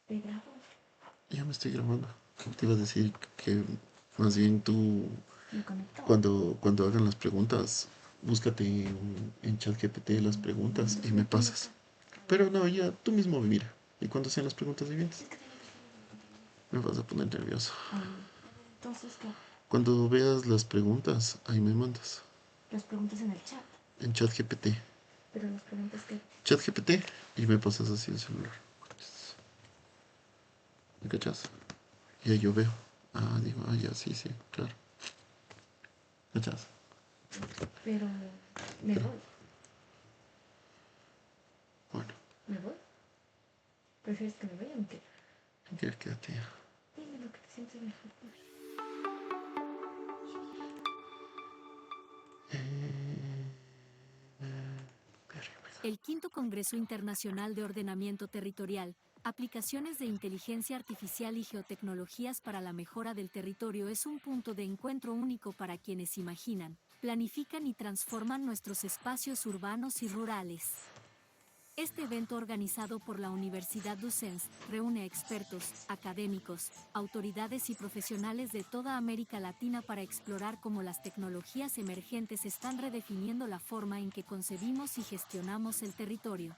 Te grabo. Ya me estoy grabando. Te iba a decir que más bien tú, Me conecto. cuando hagan las preguntas, búscate en ChatGPT las preguntas y me pasas. Pero no, ya tú mismo mira. Y cuando sean las preguntas siguientes, me vas a poner nervioso. Entonces, ¿qué? Cuando veas las preguntas, ahí me mandas. Las preguntas en el chat. En ChatGPT. Pero las preguntas que... ChatGPT y me pasas así el celular. ¿Me cachas? Y ahí yo veo. Ah, digo, ah, ya, sí, sí, claro. ¿Cachas? Pero me Pero, voy. bueno, ¿Me voy? ¿Prefieres que me vaya o me quede? ya quédate ya. Dime lo que te sientes mejor. El Quinto Congreso Internacional de Ordenamiento Territorial, Aplicaciones de Inteligencia Artificial y Geotecnologías para la Mejora del Territorio es un punto de encuentro único para quienes imaginan, planifican y transforman nuestros espacios urbanos y rurales. Este evento organizado por la Universidad Docens reúne a expertos, académicos, autoridades y profesionales de toda América Latina para explorar cómo las tecnologías emergentes están redefiniendo la forma en que concebimos y gestionamos el territorio.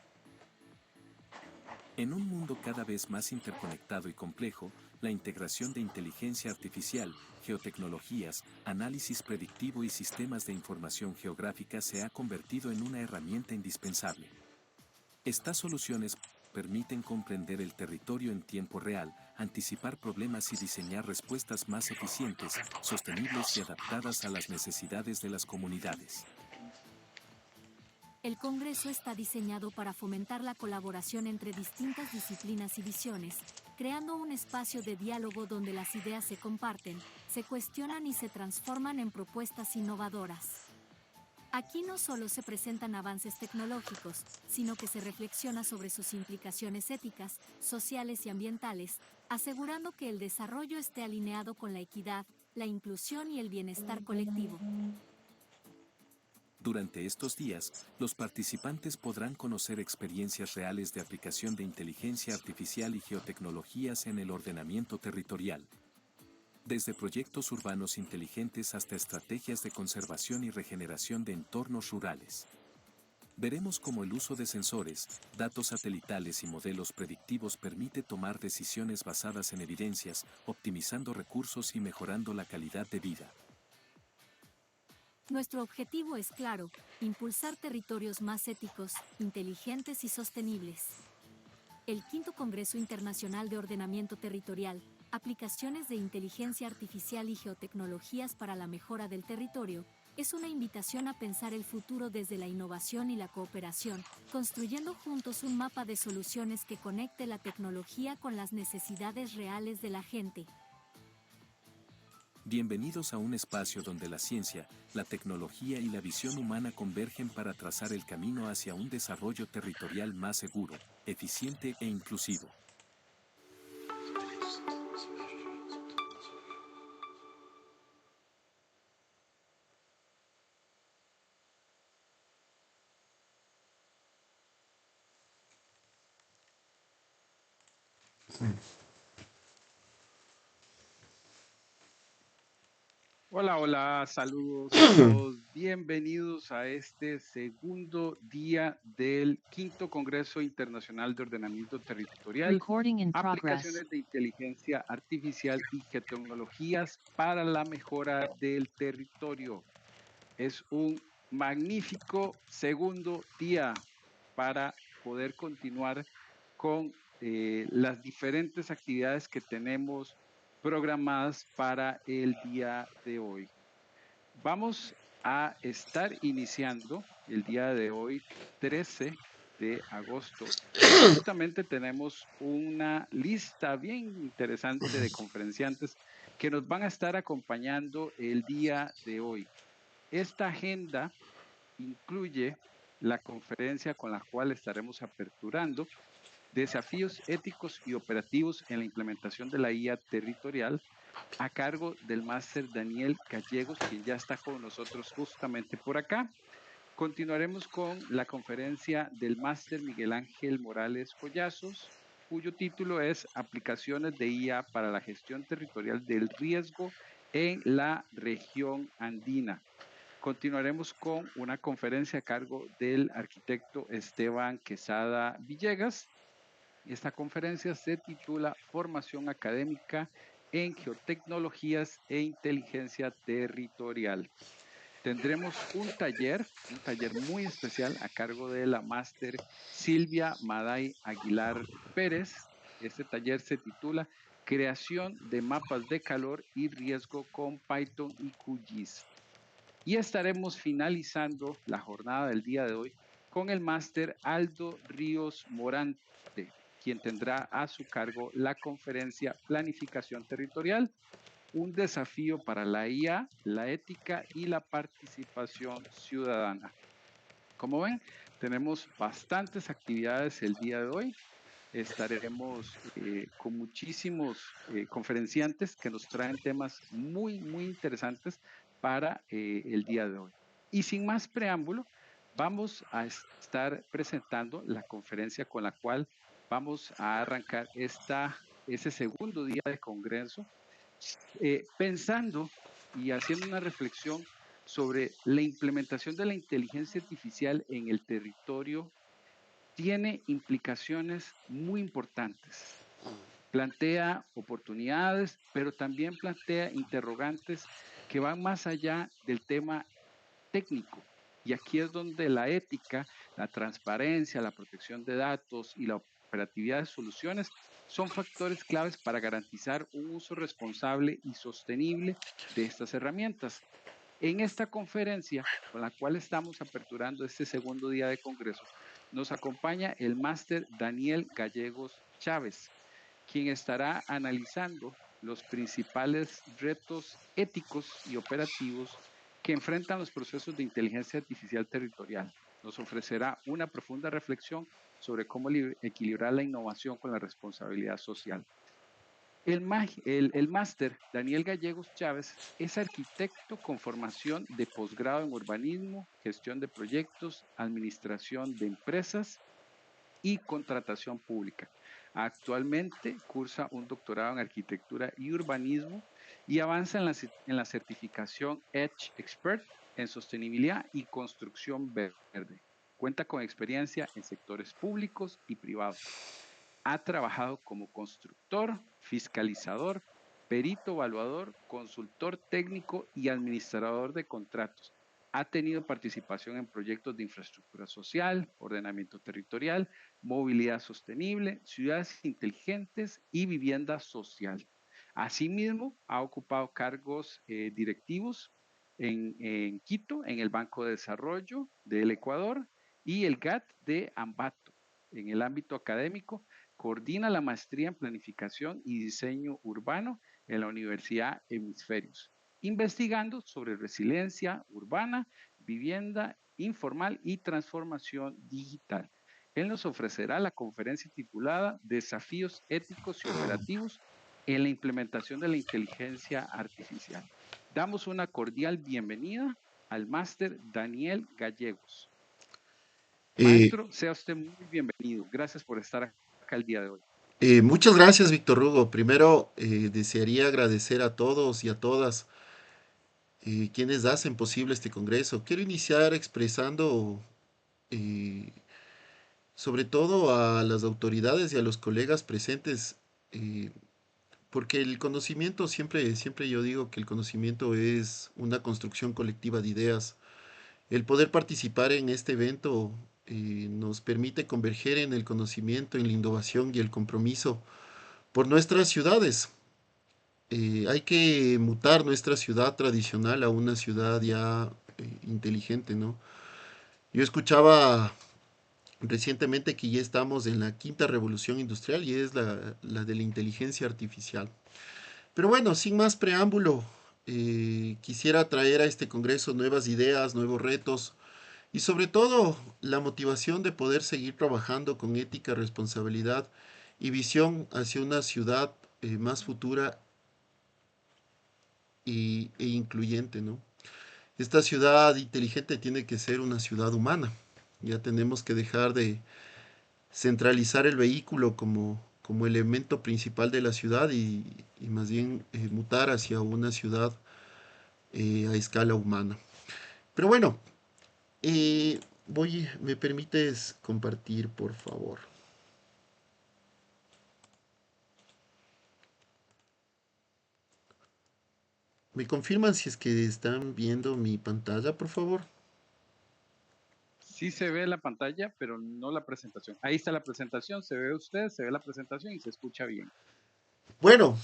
En un mundo cada vez más interconectado y complejo, la integración de inteligencia artificial, geotecnologías, análisis predictivo y sistemas de información geográfica se ha convertido en una herramienta indispensable. Estas soluciones permiten comprender el territorio en tiempo real, anticipar problemas y diseñar respuestas más eficientes, sostenibles y adaptadas a las necesidades de las comunidades. El Congreso está diseñado para fomentar la colaboración entre distintas disciplinas y visiones, creando un espacio de diálogo donde las ideas se comparten, se cuestionan y se transforman en propuestas innovadoras. Aquí no solo se presentan avances tecnológicos, sino que se reflexiona sobre sus implicaciones éticas, sociales y ambientales, asegurando que el desarrollo esté alineado con la equidad, la inclusión y el bienestar colectivo. Durante estos días, los participantes podrán conocer experiencias reales de aplicación de inteligencia artificial y geotecnologías en el ordenamiento territorial. Desde proyectos urbanos inteligentes hasta estrategias de conservación y regeneración de entornos rurales. Veremos cómo el uso de sensores, datos satelitales y modelos predictivos permite tomar decisiones basadas en evidencias, optimizando recursos y mejorando la calidad de vida. Nuestro objetivo es claro: impulsar territorios más éticos, inteligentes y sostenibles. El Quinto Congreso Internacional de Ordenamiento Territorial, Aplicaciones de Inteligencia Artificial y Geotecnologías para la Mejora del Territorio, es una invitación a pensar el futuro desde la innovación y la cooperación, construyendo juntos un mapa de soluciones que conecte la tecnología con las necesidades reales de la gente. Bienvenidos a un espacio donde la ciencia, la tecnología y la visión humana convergen para trazar el camino hacia un desarrollo territorial más seguro, eficiente e inclusivo. Hola, hola, saludos a todos. Bienvenidos a este segundo día del Quinto Congreso Internacional de Ordenamiento Territorial, Aplicaciones de Inteligencia Artificial y Geotecnologías para la Mejora del Territorio. Es un magnífico segundo día para poder continuar con las diferentes actividades que tenemos programadas para el día de hoy. Vamos a estar iniciando el día de hoy, 13 de agosto, y justamente tenemos una lista bien interesante de conferenciantes que nos van a estar acompañando el día de hoy. Esta agenda incluye la conferencia con la cual estaremos aperturando desafíos éticos y operativos en la implementación de la IA territorial, a cargo del máster Daniel Gallegos, quien ya está con nosotros justamente por acá. Continuaremos con la conferencia del máster Miguel Ángel Morales Collazos, cuyo título es Aplicaciones de IA para la gestión territorial del riesgo en la región andina. Continuaremos con una conferencia a cargo del arquitecto Esteban Quesada Villegas. Esta conferencia se titula Formación académica en geotecnologías e inteligencia territorial. Tendremos un taller muy especial a cargo de la máster Silvia Maday Aguilar Pérez. Este taller se titula Creación de mapas de calor y riesgo con Python y QGIS. Y estaremos finalizando la jornada del día de hoy con el máster Aldo Ríos Morante, quien tendrá a su cargo la conferencia Planificación Territorial, un desafío para la IA, la ética y la participación ciudadana. Como ven, tenemos bastantes actividades el día de hoy. Estaremos con muchísimos conferenciantes que nos traen temas muy interesantes para el día de hoy. Y sin más preámbulo, vamos a estar presentando la conferencia con la cual vamos a arrancar ese segundo día de congreso, pensando y haciendo una reflexión sobre la implementación de la inteligencia artificial en el territorio. Tiene implicaciones muy importantes. Plantea oportunidades, pero también plantea interrogantes que van más allá del tema técnico. Y aquí es donde la ética, la transparencia, la protección de datos y la operatividad de soluciones son factores claves para garantizar un uso responsable y sostenible de estas herramientas. En esta conferencia con la cual estamos aperturando este segundo día de congreso, nos acompaña el máster Daniel Gallegos Chávez, quien estará analizando los principales retos éticos y operativos que enfrentan los procesos de inteligencia artificial territorial. Nos ofrecerá una profunda reflexión sobre cómo equilibrar la innovación con la responsabilidad social. El máster Daniel Gallegos Chávez es arquitecto con formación de posgrado en urbanismo, gestión de proyectos, administración de empresas y contratación pública. Actualmente cursa un doctorado en arquitectura y urbanismo y avanza en la certificación Edge Expert en sostenibilidad y construcción verde. Cuenta con experiencia en sectores públicos y privados. Ha trabajado como constructor, fiscalizador, perito evaluador, consultor técnico y administrador de contratos. Ha tenido participación en proyectos de infraestructura social, ordenamiento territorial, movilidad sostenible, ciudades inteligentes y vivienda social. Asimismo, ha ocupado cargos directivos en Quito, en el Banco de Desarrollo del Ecuador y el GAT de Ambato. En el ámbito académico, coordina la maestría en planificación y diseño urbano en la Universidad Hemisferios, investigando sobre resiliencia urbana, vivienda informal y transformación digital. Él nos ofrecerá la conferencia titulada Desafíos éticos y operativos en la implementación de la inteligencia artificial. Damos una cordial bienvenida al máster Daniel Gallegos. Maestro, sea usted muy bienvenido. Gracias por estar acá el día de hoy. Muchas gracias, Víctor Hugo. Primero, desearía agradecer a todos y a todas quienes hacen posible este congreso. Quiero iniciar expresando, eh, sobre todo a las autoridades y a los colegas presentes, eh, porque el conocimiento, siempre yo digo que el conocimiento es una construcción colectiva de ideas. El poder participar en este evento nos permite converger en el conocimiento, en la innovación y el compromiso por nuestras ciudades. Hay que mutar nuestra ciudad tradicional a una ciudad ya inteligente, ¿no? Yo escuchaba recientemente que ya estamos en la quinta revolución industrial y es la de la inteligencia artificial. Pero bueno, sin más preámbulo, quisiera traer a este congreso nuevas ideas, nuevos retos y sobre todo la motivación de poder seguir trabajando con ética, responsabilidad y visión hacia una ciudad más futura e incluyente, ¿no? Esta ciudad inteligente tiene que ser una ciudad humana. Ya tenemos que dejar de centralizar el vehículo como como elemento principal de la ciudad y más bien mutar hacia una ciudad a escala humana. Pero bueno, ¿me permites compartir, por favor? ¿Me confirman si es que están viendo mi pantalla, por favor? Sí se ve la pantalla, pero no la presentación. Ahí está la presentación, se ve usted, se ve la presentación y se escucha bien. Bueno,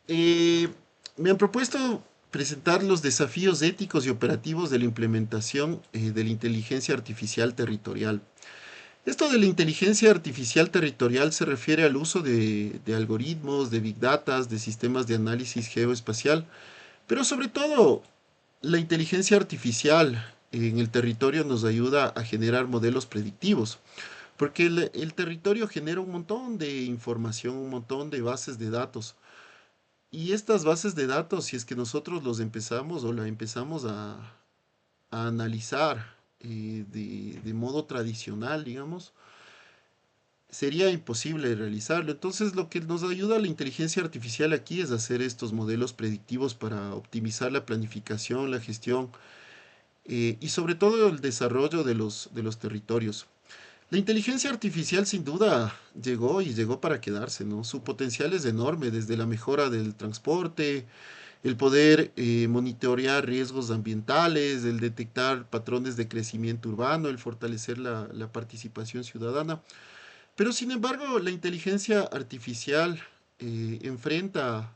me han propuesto presentar los desafíos éticos y operativos de la implementación de la inteligencia artificial territorial. Esto de la inteligencia artificial territorial se refiere al uso de algoritmos, de big data, de sistemas de análisis geoespacial, pero sobre todo la inteligencia artificial en el territorio nos ayuda a generar modelos predictivos, porque el territorio genera un montón de información, un montón de bases de datos. Y estas bases de datos, si es que nosotros los empezamos o la empezamos a analizar de modo tradicional, digamos, sería imposible realizarlo. Entonces, lo que nos ayuda la inteligencia artificial aquí es hacer estos modelos predictivos para optimizar la planificación, la gestión y sobre todo el desarrollo de los territorios. La inteligencia artificial sin duda llegó y llegó para quedarse, ¿no? Su potencial es enorme, desde la mejora del transporte, el poder monitorear riesgos ambientales, el detectar patrones de crecimiento urbano, el fortalecer la participación ciudadana. Pero sin embargo, la inteligencia artificial enfrenta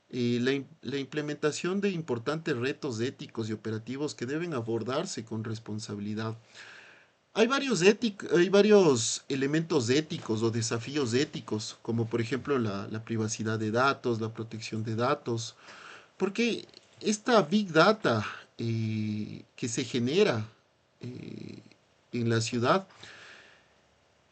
la implementación de importantes retos éticos y operativos que deben abordarse con responsabilidad. Hay varios elementos éticos o desafíos éticos, como por ejemplo la privacidad de datos, la protección de datos, porque esta big data que se genera eh, en la ciudad,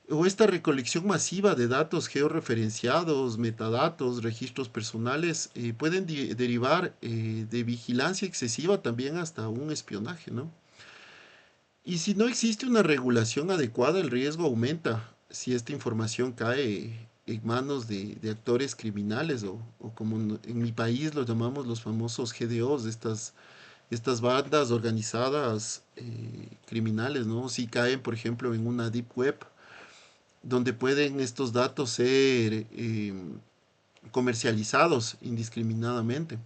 o esta recolección masiva de datos georreferenciados, metadatos, registros personales, pueden derivar de vigilancia excesiva también hasta un espionaje, ¿no? Y si no existe una regulación adecuada, el riesgo aumenta si esta información cae en manos de actores criminales o como en mi país lo llamamos los famosos GDOs, estas bandas organizadas criminales, ¿no? Si caen, por ejemplo, en una deep web, donde pueden estos datos ser comercializados indiscriminadamente.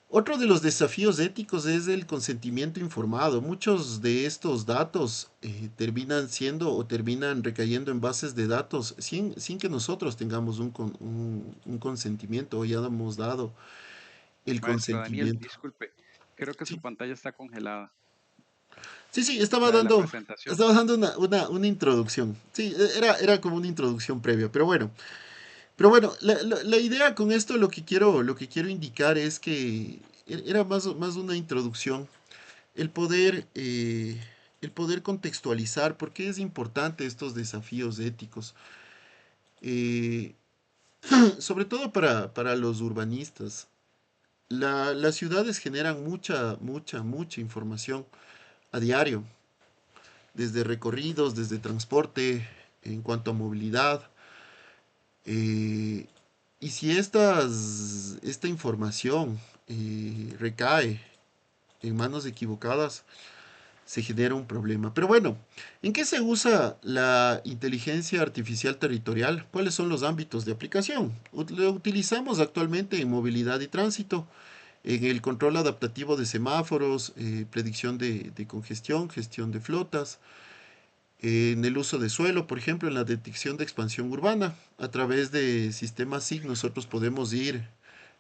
Otro de los desafíos éticos es el consentimiento informado. Muchos de estos datos terminan siendo o terminan recayendo en bases de datos sin que nosotros tengamos un consentimiento o ya hemos dado el Maestro Daniel, consentimiento. disculpe, creo que su Sí, pantalla está congelada, sí, la de la presentación. estaba dando una introducción. Sí, era como una introducción previa, pero bueno, la idea con esto, lo que quiero indicar es que era más una introducción, el poder, eh, el poder contextualizar por qué es importante estos desafíos éticos, eh, sobre todo para los urbanistas. Las ciudades generan mucha información a diario, desde recorridos, desde transporte, en cuanto a movilidad. eh, y si esta información recae en manos equivocadas, se genera un problema. Pero bueno, ¿en qué se usa la inteligencia artificial territorial? ¿Cuáles son los ámbitos de aplicación? Lo utilizamos actualmente en movilidad y tránsito, en el control adaptativo de semáforos, predicción de congestión, gestión de flotas, en el uso de suelo, por ejemplo, en la detección de expansión urbana. A través de sistemas SIG nosotros podemos ir,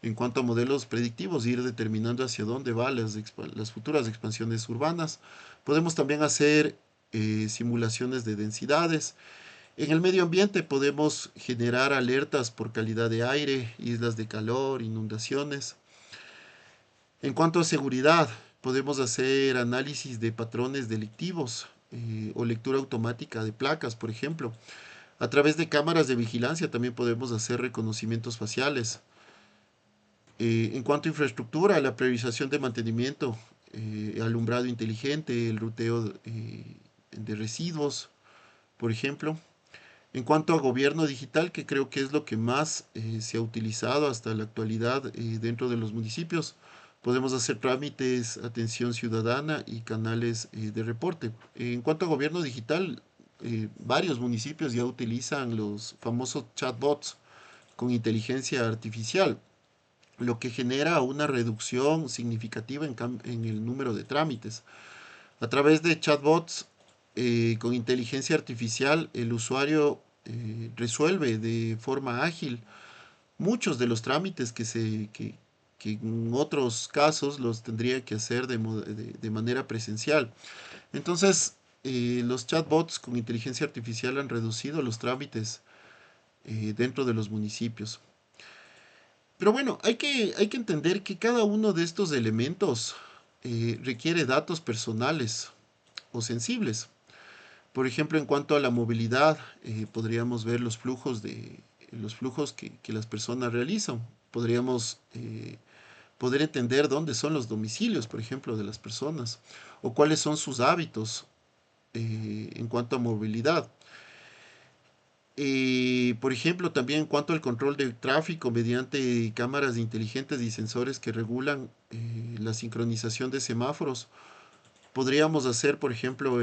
en cuanto a modelos predictivos, ir determinando hacia dónde van las futuras expansiones urbanas. Podemos también hacer simulaciones de densidades. En el medio ambiente podemos generar alertas por calidad de aire, islas de calor, inundaciones. En cuanto a seguridad, podemos hacer análisis de patrones delictivos o lectura automática de placas, por ejemplo. A través de cámaras de vigilancia también podemos hacer reconocimientos faciales. En cuanto a infraestructura, la priorización de mantenimiento, alumbrado inteligente, el ruteo de residuos, por ejemplo. En cuanto a gobierno digital, que creo que es lo que más se ha utilizado hasta la actualidad dentro de los municipios, podemos hacer trámites, atención ciudadana y canales de reporte. En cuanto a gobierno digital, varios municipios ya utilizan los famosos chatbots con inteligencia artificial, lo que genera una reducción significativa en el número de trámites. A través de chatbots con inteligencia artificial, el usuario resuelve de forma ágil muchos de los trámites que en otros casos los tendría que hacer de manera presencial. Entonces, los chatbots con inteligencia artificial han reducido los trámites dentro de los municipios. Pero bueno, hay que entender que cada uno de estos elementos requiere datos personales o sensibles. Por ejemplo, en cuanto a la movilidad, podríamos ver los flujos que las personas realizan. Podríamos poder entender dónde son los domicilios, por ejemplo, de las personas, o cuáles son sus hábitos en cuanto a movilidad. Por ejemplo, también en cuanto al control del tráfico mediante cámaras inteligentes y sensores que regulan la sincronización de semáforos, podríamos hacer, por ejemplo,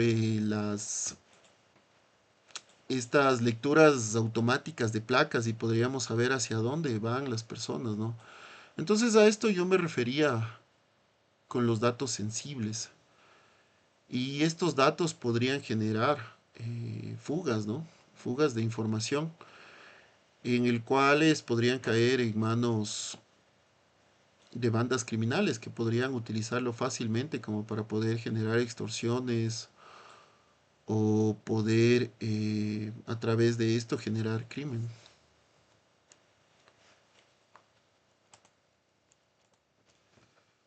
estas lecturas automáticas de placas y podríamos saber hacia dónde van las personas, ¿no? Entonces a esto yo me refería con los datos sensibles. Y estos datos podrían generar fugas, ¿no? Fugas de información en el cuales podrían caer en manos de bandas criminales que podrían utilizarlo fácilmente como para poder generar extorsiones o poder a través de esto generar crimen.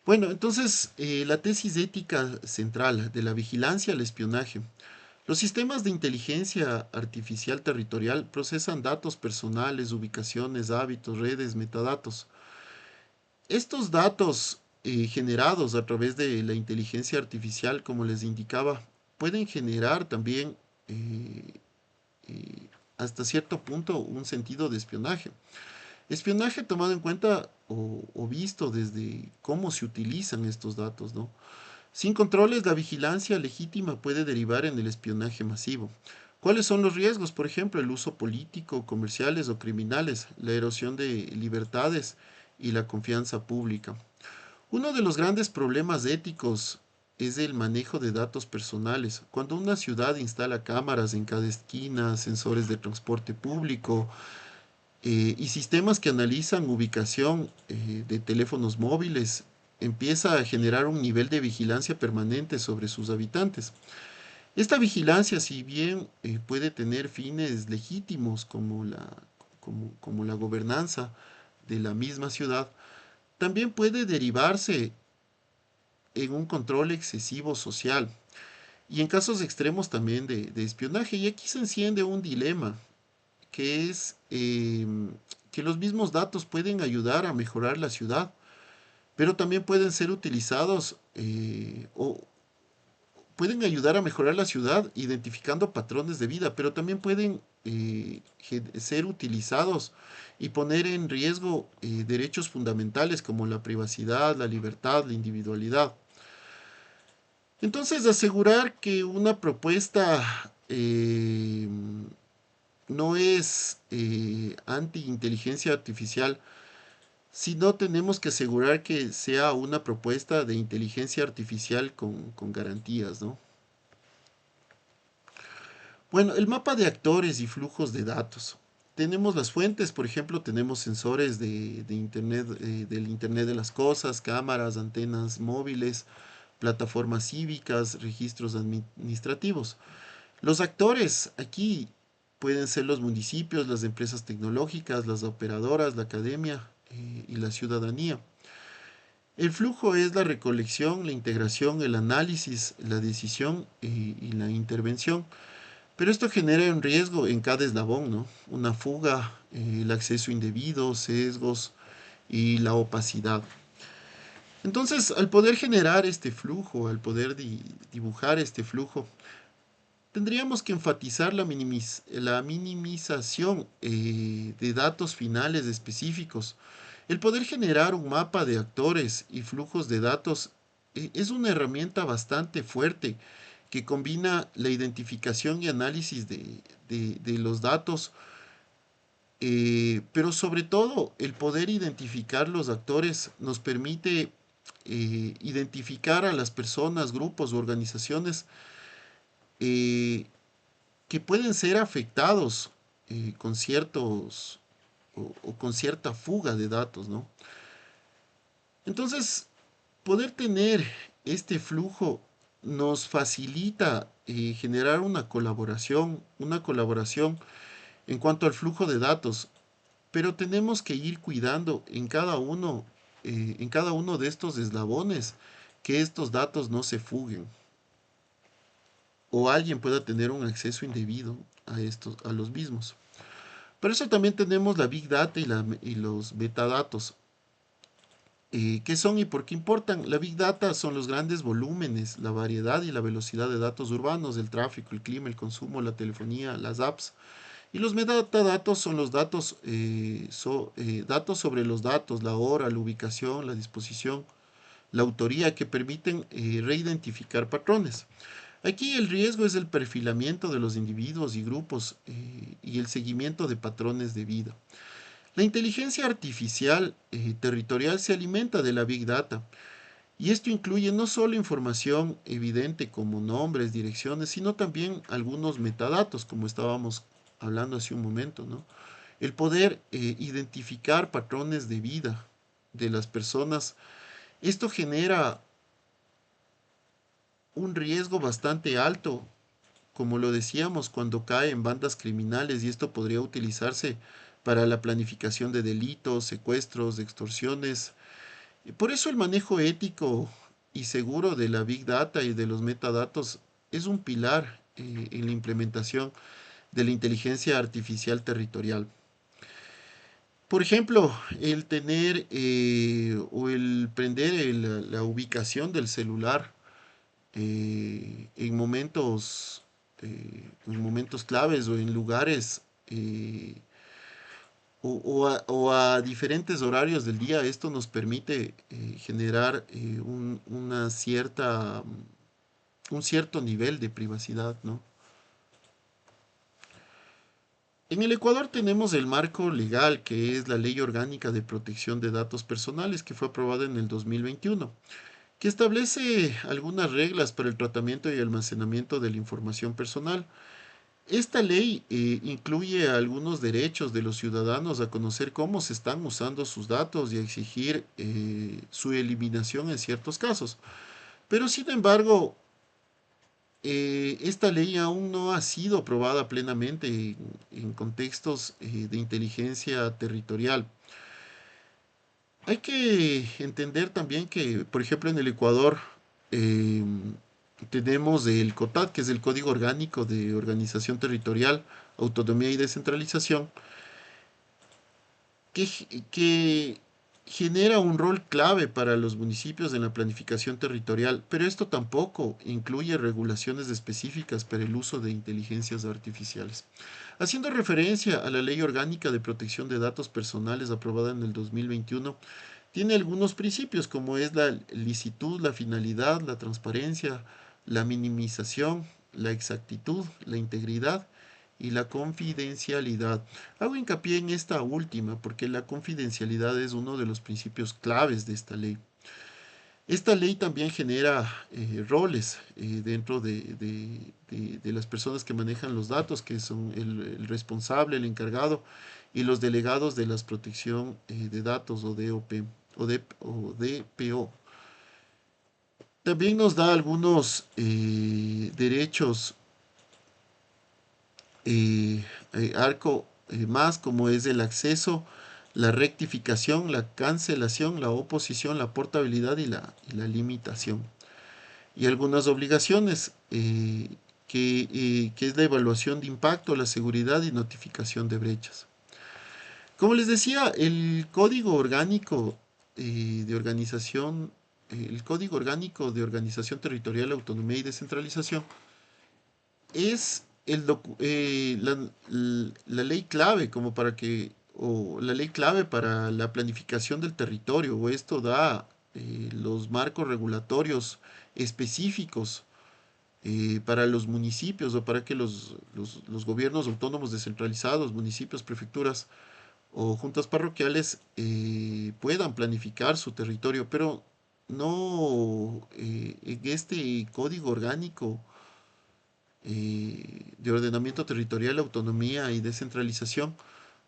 Bueno, entonces la tesis ética central de la vigilancia al espionaje. Los sistemas de inteligencia artificial territorial procesan datos personales, ubicaciones, hábitos, redes, metadatos. Estos datos generados a través de la inteligencia artificial, como les indicaba, pueden generar también hasta cierto punto un sentido de espionaje. Espionaje tomado en cuenta o visto desde cómo se utilizan estos datos, ¿no? Sin controles, la vigilancia legítima puede derivar en el espionaje masivo. ¿Cuáles son los riesgos? Por ejemplo, el uso político, comerciales o criminales, la erosión de libertades y la confianza pública. Uno de los grandes problemas éticos es el manejo de datos personales. Cuando una ciudad instala cámaras en cada esquina, sensores de transporte público, y sistemas que analizan ubicación de teléfonos móviles, empieza a generar un nivel de vigilancia permanente sobre sus habitantes. Esta vigilancia, si bien puede tener fines legítimos como la gobernanza de la misma ciudad, también puede derivarse en un control excesivo social y en casos extremos también de espionaje. Y aquí se enciende un dilema que es que los mismos datos pueden ayudar a mejorar la ciudad, pero también pueden ser utilizados o pueden ayudar a mejorar la ciudad identificando patrones de vida, pero también pueden ser utilizados y poner en riesgo derechos fundamentales como la privacidad, la libertad, la individualidad. Entonces, asegurar que una propuesta no es anti-inteligencia artificial, sino tenemos que asegurar que sea una propuesta de inteligencia artificial con garantías, ¿no? Bueno, el mapa de actores y flujos de datos. Tenemos las fuentes, por ejemplo, tenemos sensores de internet, del Internet de las Cosas, cámaras, antenas móviles, plataformas cívicas, registros administrativos. Los actores aquí pueden ser los municipios, las empresas tecnológicas, las operadoras, la academia y la ciudadanía. El flujo es la recolección, la integración, el análisis, la decisión y la intervención. Pero esto genera un riesgo en cada eslabón, ¿no? Una fuga, el acceso indebido, sesgos y la opacidad. Entonces, al poder generar este flujo, al poder dibujar este flujo, tendríamos que enfatizar la minimización de datos finales específicos. El poder generar un mapa de actores y flujos de datos es una herramienta bastante fuerte que combina la identificación y análisis de los datos, pero sobre todo el poder identificar los actores nos permite identificar a las personas, grupos u organizaciones eh, que pueden ser afectados con ciertos o con cierta fuga de datos, ¿no? Entonces, poder tener este flujo nos facilita generar una colaboración en cuanto al flujo de datos, pero tenemos que ir cuidando en cada uno de estos eslabones que estos datos no se fuguen o alguien pueda tener un acceso indebido a los mismos. Por eso también tenemos la Big Data y los metadatos. ¿Qué son y por qué importan? La Big Data son los grandes volúmenes, la variedad y la velocidad de datos urbanos, el tráfico, el clima, el consumo, la telefonía, las apps. Y los metadatos son los datos, datos sobre los datos, la hora, la ubicación, la disposición, la autoría, que permiten reidentificar patrones. Aquí el riesgo es el perfilamiento de los individuos y grupos y el seguimiento de patrones de vida. La inteligencia artificial territorial se alimenta de la Big Data y esto incluye no solo información evidente como nombres, direcciones, sino también algunos metadatos, como estábamos hablando hace un momento, ¿no? El poder identificar patrones de vida de las personas, esto genera un riesgo bastante alto, como lo decíamos, cuando cae en bandas criminales, y esto podría utilizarse para la planificación de delitos, secuestros, extorsiones. Por eso el manejo ético y seguro de la Big Data y de los metadatos es un pilar en la implementación de la inteligencia artificial territorial. Por ejemplo, el tener o el prender la ubicación del celular en momentos claves o en lugares o a diferentes horarios del día, esto nos permite generar un cierto nivel de privacidad, ¿no? En el Ecuador tenemos el marco legal, que es la Ley Orgánica de Protección de Datos Personales, que fue aprobada en el 2021, que establece algunas reglas para el tratamiento y almacenamiento de la información personal. Esta ley incluye algunos derechos de los ciudadanos a conocer cómo se están usando sus datos y a exigir su eliminación en ciertos casos. Pero sin embargo, esta ley aún no ha sido aprobada plenamente en contextos de inteligencia territorial. Hay que entender también que, por ejemplo, en el Ecuador eh, tenemos el COTAD, que es el Código Orgánico de Organización Territorial, Autonomía y Descentralización, que genera un rol clave para los municipios en la planificación territorial, pero esto tampoco incluye regulaciones específicas para el uso de inteligencias artificiales. Haciendo referencia a la Ley Orgánica de Protección de Datos Personales aprobada en el 2021, tiene algunos principios como es la licitud, la finalidad, la transparencia, la minimización, la exactitud, la integridad y la confidencialidad. Hago hincapié en esta última porque la confidencialidad es uno de los principios claves de esta ley. Esta ley también genera roles dentro de las personas que manejan los datos, que son el responsable, el encargado y los delegados de la protección de datos o DOP o DPO. También nos da algunos derechos más, como es el acceso, la rectificación, la cancelación, la oposición, la portabilidad y la limitación. Y algunas obligaciones, que es la evaluación de impacto, la seguridad y notificación de brechas. Como les decía, el Código Orgánico el Código Orgánico de Organización Territorial, Autonomía y Descentralización es la ley clave como para que, o la ley clave para la planificación del territorio, o esto da los marcos regulatorios específicos para los municipios o para que los gobiernos autónomos descentralizados, municipios, prefecturas o juntas parroquiales puedan planificar su territorio, pero no en este código orgánico de ordenamiento territorial, autonomía y descentralización,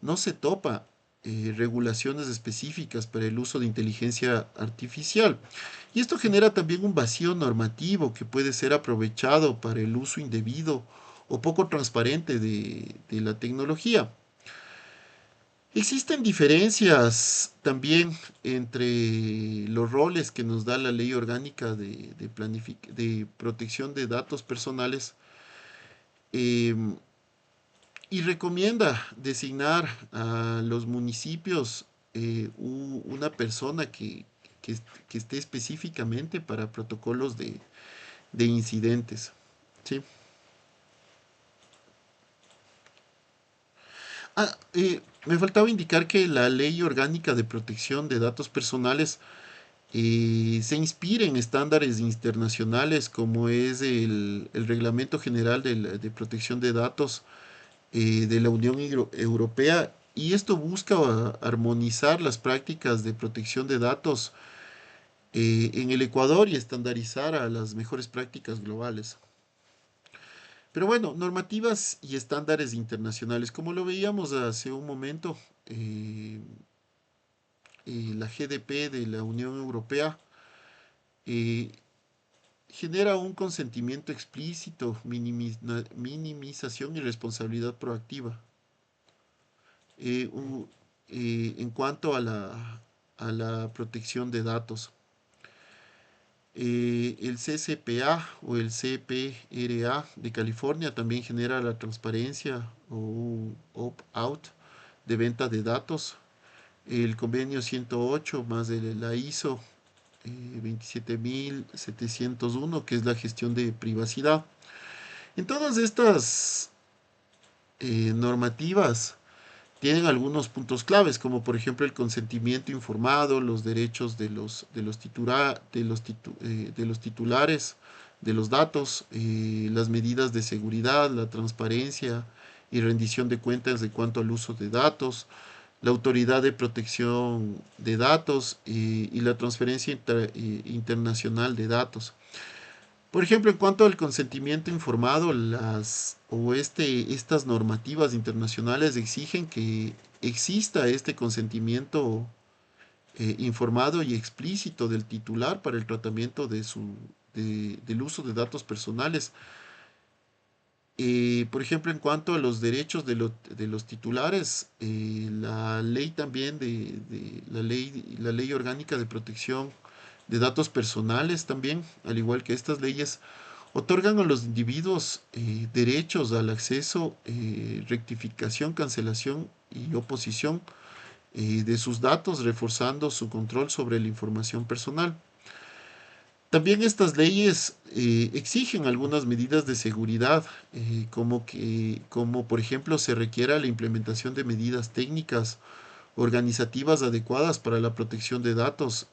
no se topa regulaciones específicas para el uso de inteligencia artificial. Y esto genera también un vacío normativo que puede ser aprovechado para el uso indebido o poco transparente de la tecnología. Existen diferencias también entre los roles que nos da la ley orgánica de protección de datos personales em, y recomienda designar a los municipios una persona que esté específicamente para protocolos de incidentes. ¿Sí? Me faltaba indicar que la Ley Orgánica de Protección de Datos Personales se inspira en estándares internacionales como es el Reglamento General de Protección de Datos de la Unión Europea, y esto busca armonizar las prácticas de protección de datos en el Ecuador y estandarizar a las mejores prácticas globales. Pero bueno, normativas y estándares internacionales, como lo veíamos hace un momento, eh, la GDP de la Unión Europea eh, genera un consentimiento explícito, minimización y responsabilidad proactiva. eh, u- en cuanto a la protección de datos. El CCPA o el CPRA de California también genera la transparencia o un opt-out de venta de datos. El convenio 108 más de la ISO 27701, que es la gestión de privacidad. En todas estas normativas tienen algunos puntos claves, como por ejemplo el consentimiento informado, los derechos de los titulares de los datos, las medidas de seguridad, la transparencia y rendición de cuentas de cuanto al uso de datos, la autoridad de protección de datos y la transferencia internacional de datos. Por ejemplo, en cuanto al consentimiento informado, estas normativas internacionales exigen que exista este consentimiento informado y explícito del titular para el tratamiento del uso de datos personales. Por ejemplo, en cuanto a los derechos de los titulares, la ley también la ley orgánica de protección de datos personales también, al igual que estas leyes, otorgan a los individuos derechos al acceso, rectificación, cancelación y oposición de sus datos, reforzando su control sobre la información personal. También estas leyes exigen algunas medidas de seguridad, como por ejemplo se requiera la implementación de medidas técnicas organizativas adecuadas para la protección de datos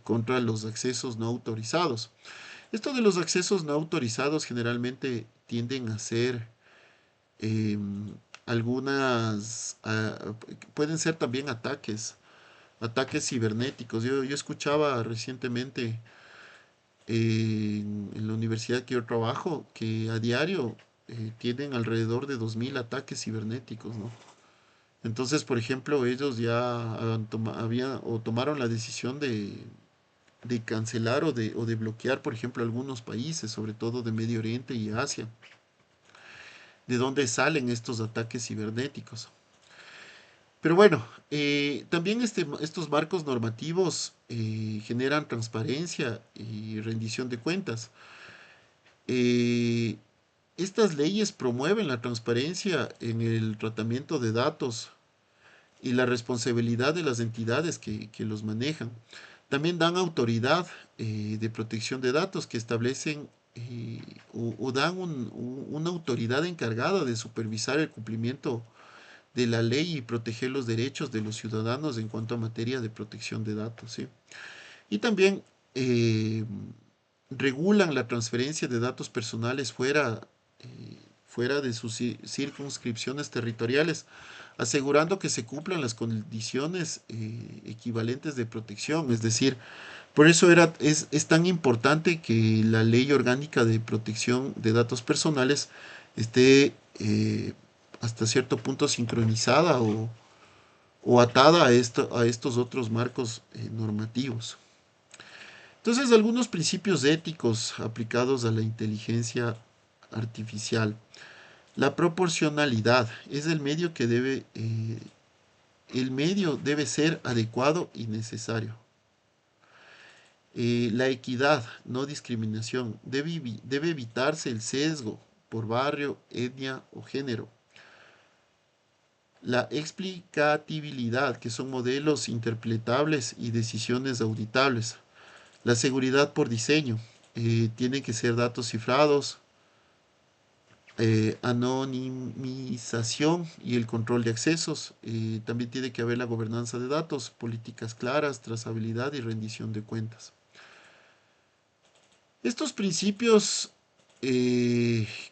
contra los accesos no autorizados. Esto de los accesos no autorizados generalmente tienden a ser algunas, pueden ser también ataques cibernéticos. Yo escuchaba recientemente en la universidad que yo trabajo que a diario tienen alrededor de 2000 ataques cibernéticos, ¿no? Entonces, por ejemplo, ellos ya tomaron la decisión de cancelar o de bloquear, por ejemplo, algunos países, sobre todo de Medio Oriente y Asia, de donde salen estos ataques cibernéticos. Pero bueno, también estos marcos normativos generan transparencia y rendición de cuentas. Eh, Estas leyes promueven la transparencia en el tratamiento de datos y la responsabilidad de las entidades que los manejan. También dan autoridad de protección de datos que establecen o dan una autoridad encargada de supervisar el cumplimiento de la ley y proteger los derechos de los ciudadanos en cuanto a materia de protección de datos, ¿sí? Y también eh, regulan la transferencia de datos personales fuera de sus circunscripciones territoriales, asegurando que se cumplan las condiciones equivalentes de protección. Es decir, por eso es tan importante que la ley orgánica de protección de datos personales esté hasta cierto punto sincronizada o atada a estos otros marcos normativos. Entonces, algunos principios éticos aplicados a la inteligencia artificial. La proporcionalidad es el medio debe ser adecuado y necesario. La equidad, no discriminación. Debe evitarse el sesgo por barrio, etnia o género. La explicatibilidad, que son modelos interpretables y decisiones auditables. La seguridad por diseño. Tienen que ser datos cifrados, anonimización y el control de accesos. También tiene que haber la gobernanza de datos, políticas claras, trazabilidad y rendición de cuentas. Estos principios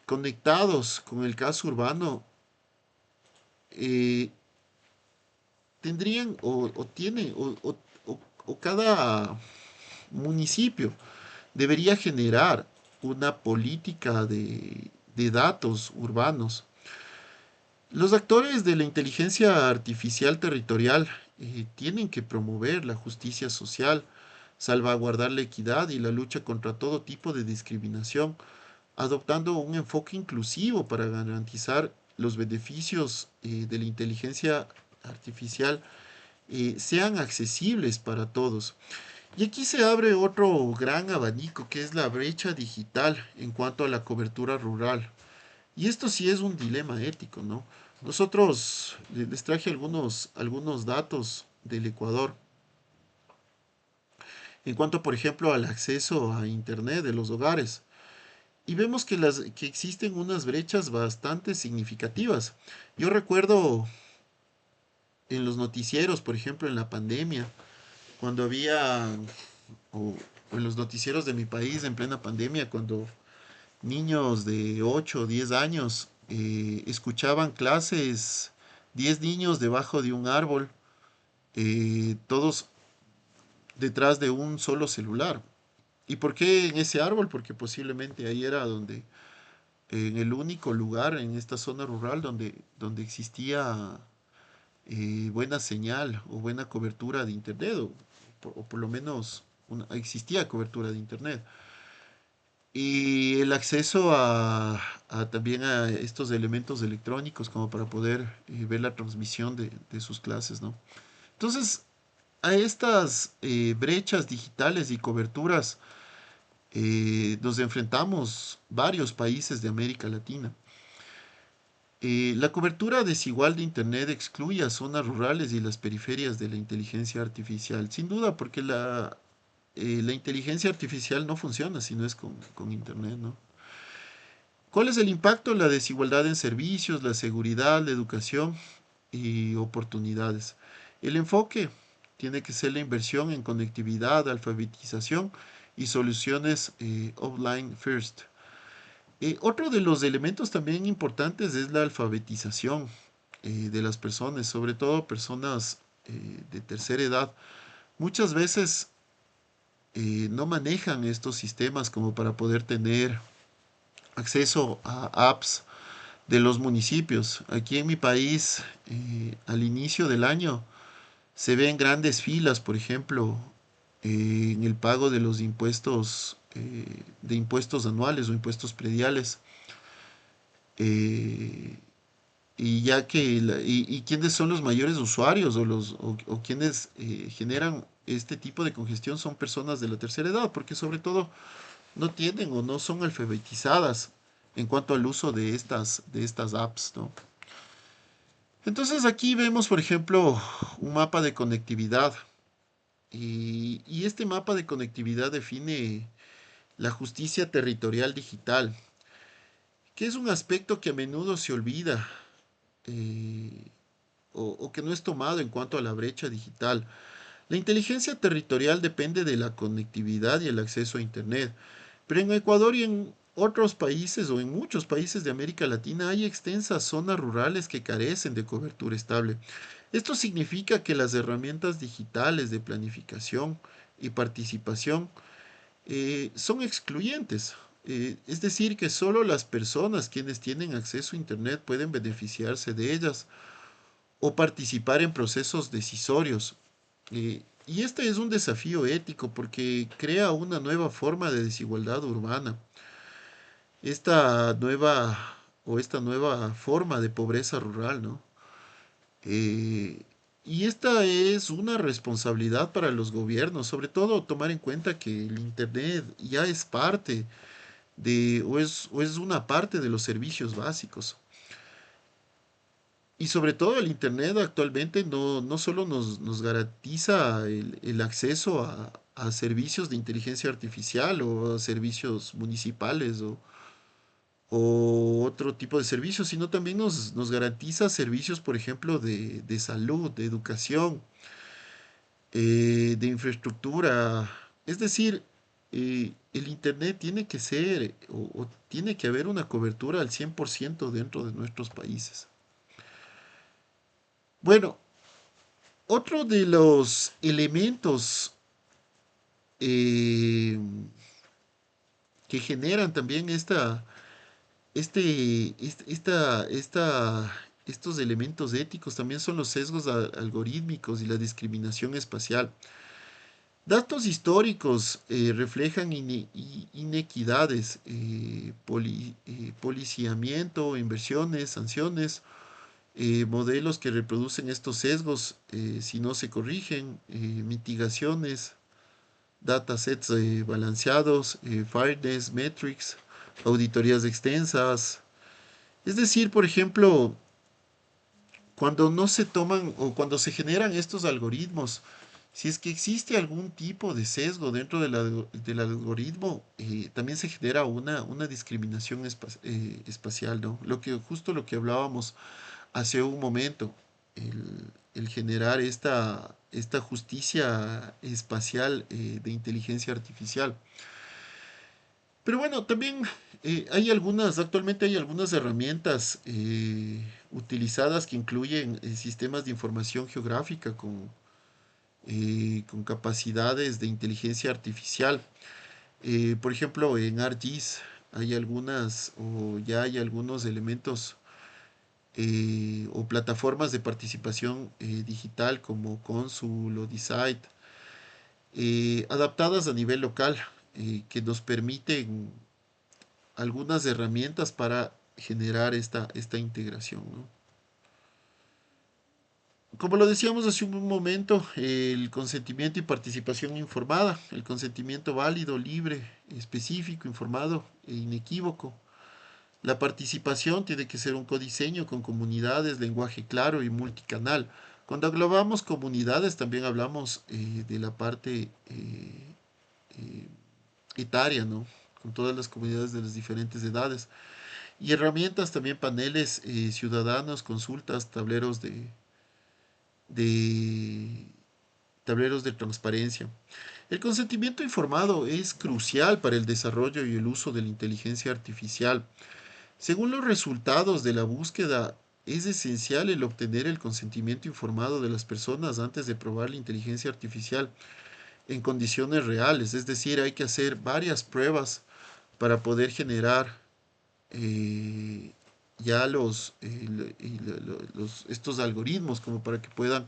conectados con el caso urbano tendrían o tienen o cada municipio debería generar una política de datos urbanos. Los actores de la inteligencia artificial territorial tienen que promover la justicia social, salvaguardar la equidad y la lucha contra todo tipo de discriminación, adoptando un enfoque inclusivo para garantizar los beneficios de la inteligencia artificial sean accesibles para todos. Y aquí se abre otro gran abanico que es la brecha digital en cuanto a la cobertura rural. Y esto sí es un dilema ético, ¿no? Nosotros les traje algunos datos del Ecuador en cuanto, por ejemplo, al acceso a Internet de los hogares. Y vemos que existen unas brechas bastante significativas. Yo recuerdo en los noticieros, por ejemplo, en la pandemia, cuando o en los noticieros de mi país en plena pandemia, cuando niños de 8 o 10 años escuchaban clases, 10 niños debajo de un árbol, todos detrás de un solo celular. ¿Y por qué en ese árbol? Porque posiblemente ahí era en el único lugar en esta zona rural donde existía buena señal o buena cobertura de internet, o por lo menos existía cobertura de internet. Y el acceso también a estos elementos electrónicos como para poder ver la transmisión de sus clases, ¿no? Entonces, a estas brechas digitales y coberturas nos enfrentamos varios países de América Latina. La cobertura desigual de Internet excluye a zonas rurales y las periferias de la inteligencia artificial, sin duda, porque la inteligencia artificial no funciona si no es con Internet, ¿no? ¿Cuál es el impacto? La desigualdad en servicios, la seguridad, la educación y oportunidades. El enfoque tiene que ser la inversión en conectividad, alfabetización y soluciones offline first. Otro de los elementos también importantes es la alfabetización de las personas, sobre todo personas de tercera edad. Muchas veces no manejan estos sistemas como para poder tener acceso a apps de los municipios. Aquí en mi país, al inicio del año, se ven grandes filas, por ejemplo, en el pago de los impuestos, de impuestos anuales o impuestos prediales. eh, y ya que, y quiénes son los mayores usuarios o quienes generan este tipo de congestión son personas de la tercera edad, porque sobre todo no tienen o no son alfabetizadas en cuanto al uso de estas apps, ¿no? Entonces aquí vemos, por ejemplo, un mapa de conectividad y este mapa de conectividad define la justicia territorial digital, que es un aspecto que a menudo se olvida eh, o que no es tomado en cuanto a la brecha digital. La inteligencia territorial depende de la conectividad y el acceso a Internet, pero en Ecuador y en otros países o en muchos países de América Latina hay extensas zonas rurales que carecen de cobertura estable. Esto significa que las herramientas digitales de planificación y participación son excluyentes. Es decir, que solo las personas quienes tienen acceso a Internet pueden beneficiarse de ellas o participar en procesos decisorios. Y este es un desafío ético porque crea una nueva forma de desigualdad urbana. Esta nueva forma de pobreza rural, ¿no? Eh, y esta es una responsabilidad para los gobiernos, sobre todo tomar en cuenta que el Internet ya es parte o es una parte de los servicios básicos. Y sobre todo el Internet actualmente no solo nos garantiza el acceso a servicios de inteligencia artificial o a servicios municipales o otro tipo de servicios, sino también nos garantiza servicios, por ejemplo, de salud, de educación, de infraestructura. Es decir, el Internet tiene que ser o tiene que haber una cobertura al 100% dentro de nuestros países. Bueno, otro de los elementos eh, que generan también estos elementos éticos también son los sesgos algorítmicos y la discriminación espacial. Datos históricos reflejan inequidades, policiamiento, inversiones, sanciones, modelos que reproducen estos sesgos si no se corrigen, mitigaciones, datasets balanceados, fairness metrics, auditorías extensas. Es decir, por ejemplo, cuando no se toman o cuando se generan estos algoritmos, si es que existe algún tipo de sesgo dentro del algoritmo, también se genera una discriminación espacial, ¿no? Justo lo que hablábamos hace un momento, el generar esta justicia espacial de inteligencia artificial. Pero bueno, también actualmente hay algunas herramientas utilizadas que incluyen sistemas de información geográfica con capacidades de inteligencia artificial. Por ejemplo, en ArcGIS ya hay algunos elementos o plataformas de participación digital como Consul o Decide, adaptadas a nivel local, que nos permiten algunas herramientas para generar esta integración, ¿no? Como lo decíamos hace un momento, el consentimiento y participación informada, el consentimiento válido, libre, específico, informado e inequívoco. La participación tiene que ser un codiseño con comunidades, lenguaje claro y multicanal. Cuando englobamos comunidades también hablamos de la parte eh, etaria, ¿no? Con todas las comunidades de las diferentes edades. Y herramientas también, paneles ciudadanos, consultas, de tableros de transparencia. El consentimiento informado es crucial para el desarrollo y el uso de la inteligencia artificial. Según los resultados de la búsqueda, es esencial el obtener el consentimiento informado de las personas antes de probar la inteligencia artificial en condiciones reales. Es decir, hay que hacer varias pruebas para poder generar eh, ya estos algoritmos como para que puedan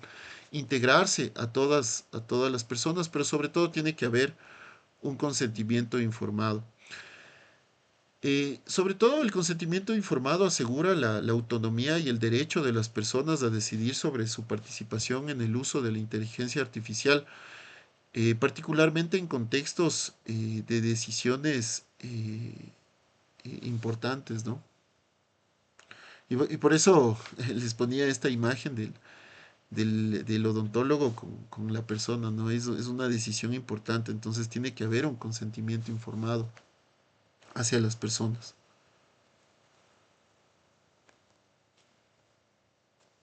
integrarse a todas las personas, pero sobre todo tiene que haber un consentimiento informado. Sobre todo el consentimiento informado asegura la autonomía y el derecho de las personas a decidir sobre su participación en el uso de la inteligencia artificial, particularmente en contextos de decisiones importantes, ¿no? Y por eso les ponía esta imagen del odontólogo con la persona, ¿no? Es una decisión importante, entonces tiene que haber un consentimiento informado hacia las personas.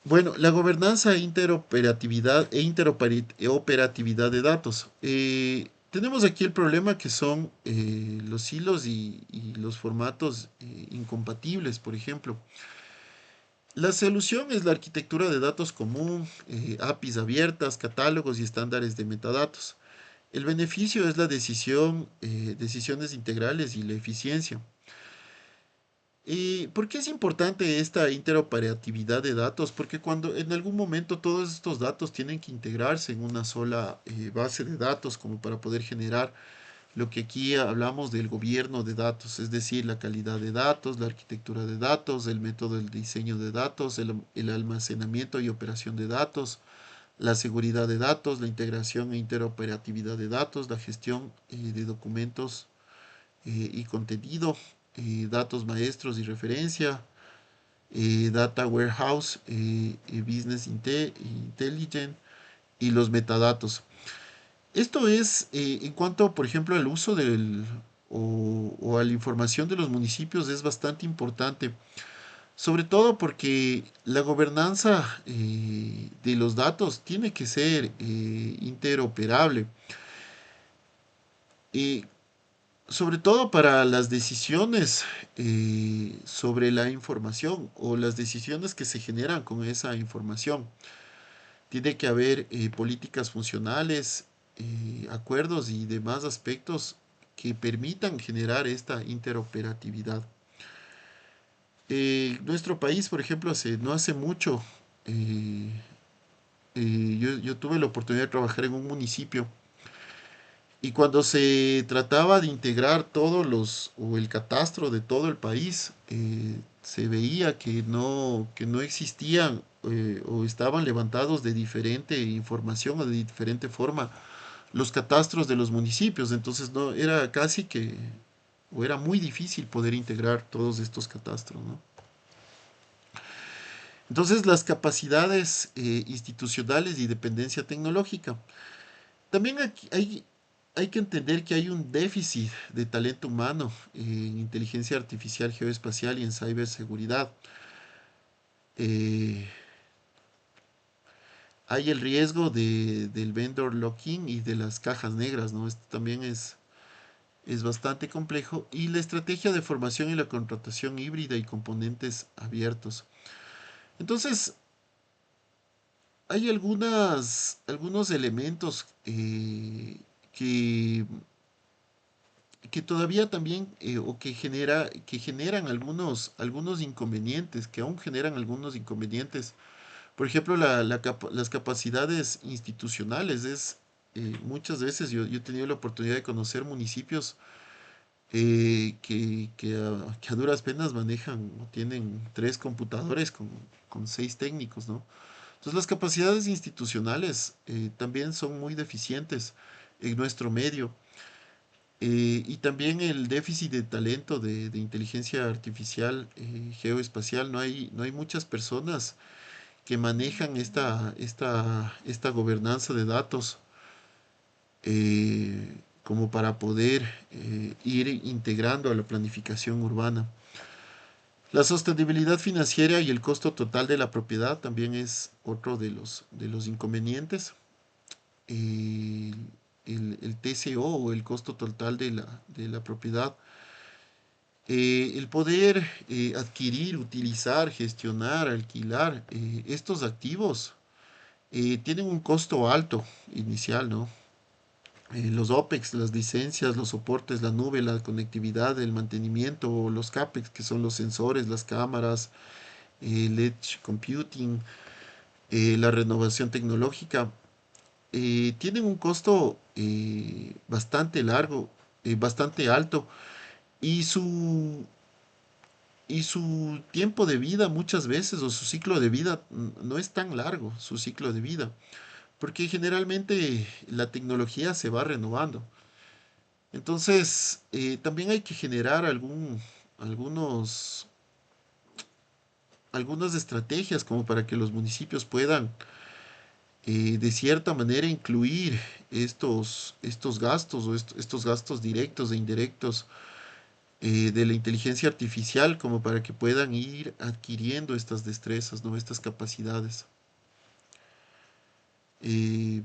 Bueno, la gobernanza, interoperatividad e interoperatividad de datos. Tenemos aquí el problema que son los hilos y los formatos incompatibles, por ejemplo. La solución es la arquitectura de datos común, APIs abiertas, catálogos y estándares de metadatos. El beneficio es la decisión, decisiones integrales y la eficiencia. ¿Y por qué es importante esta interoperatividad de datos? Porque cuando en algún momento todos estos datos tienen que integrarse en una sola base de datos como para poder generar lo que aquí hablamos del gobierno de datos, es decir, la calidad de datos, la arquitectura de datos, el método del diseño de datos, el almacenamiento y operación de datos, la seguridad de datos, la integración e interoperatividad de datos, la gestión de documentos y contenido, datos maestros y referencia, Data Warehouse, Business Intelligence y los metadatos. Esto es en cuanto, por ejemplo, al uso o a la información de los municipios es bastante importante, sobre todo porque la gobernanza de los datos tiene que ser interoperable. Y sobre todo para las decisiones sobre la información o las decisiones que se generan con esa información. Tiene que haber políticas funcionales, acuerdos y demás aspectos que permitan generar esta interoperatividad. Nuestro país, por ejemplo, no hace mucho, eh, yo tuve la oportunidad de trabajar en un municipio. Y cuando se trataba de integrar o el catastro de todo el país, se veía que no existían o estaban levantados de diferente información o de diferente forma los catastros de los municipios. Entonces no, era casi que, o era muy difícil poder integrar todos estos catastros, ¿no? Entonces las capacidades institucionales y dependencia tecnológica. También hay que entender que hay un déficit de talento humano en inteligencia artificial geoespacial y en ciberseguridad. Eh, Hay el riesgo del vendor lock-in y de las cajas negras, ¿no? Esto también es bastante complejo. Y la estrategia de formación y la contratación híbrida y componentes abiertos. Entonces, hay algunos elementos que todavía también o que generan algunos inconvenientes, que aún generan algunos inconvenientes. Por ejemplo, las capacidades institucionales muchas veces yo he tenido la oportunidad de conocer municipios que a duras penas manejan o tienen 3 computadores con 6 técnicos, ¿no? Entonces las capacidades institucionales también son muy deficientes en nuestro medio. Y también el déficit de talento de inteligencia artificial geoespacial. No hay muchas personas que manejan esta gobernanza de datos como para poder ir integrando a la planificación urbana. La sostenibilidad financiera y el costo total de la propiedad también es otro de los inconvenientes. Eh, el TCO o el costo total de la propiedad. El poder adquirir, utilizar, gestionar, alquilar estos activos tienen un costo alto inicial, ¿no? Los OPEX, las licencias, los soportes, la nube, la conectividad, el mantenimiento, los CAPEX, que son los sensores, las cámaras, el edge computing, la renovación tecnológica, tienen un costo bastante alto y su tiempo de vida muchas veces o su ciclo de vida no es tan largo, su ciclo de vida, porque generalmente la tecnología se va renovando. Entonces, también hay que generar algunos, algunas estrategias como para que los municipios puedan de cierta manera incluir estos gastos o estos gastos directos e indirectos de la inteligencia artificial como para que puedan ir adquiriendo estas destrezas, ¿no? Estas capacidades. Eh,